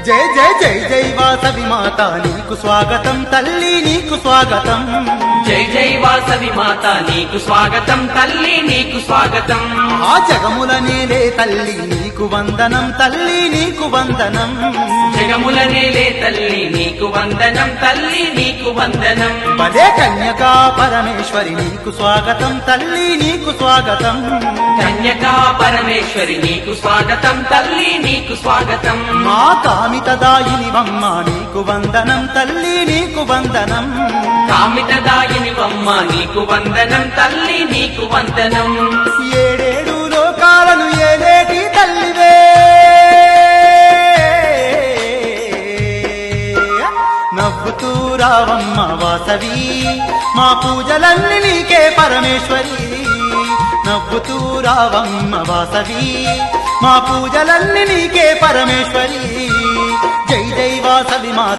జై జై జై జై వాసవి మాత నీకు స్వాగతం తల్లి నీకు స్వాగతం జై జై వాసవి మాత నీకు స్వాగతం తల్లి నీకు స్వాగతం ఆ జగముల నేలే తల్లి నీకు వందనం తల్లి నీకు వందనం జగముల నేలే తల్లి నీకు వందనం తల్లి నీకు వందనం భలే కన్యకా పరమేశ్వరి నీకు స్వాగతం తల్లి నీకు స్వాగతం కన్యకా పరమేశ్వరి నీకు స్వాగతం తల్లి నీకు స్వాగతం మా కామితదాయినివమ్మ నీకు వందనం తల్లి నీకు వందనం కామితదాయినివమ్మ నీకు వందనం తల్లి నీకు వందనం ఏడేడు లోకాలను ఏలేటి తల్లివే నవ్వుతూ రావమ్మ వాసవి మా పూజలన్నీ నీకే పరమేశ్వరి నవ్వుతూ రావమ్మ వాసవి మా పూజలన్నీ నీకే పరమేశ్వరి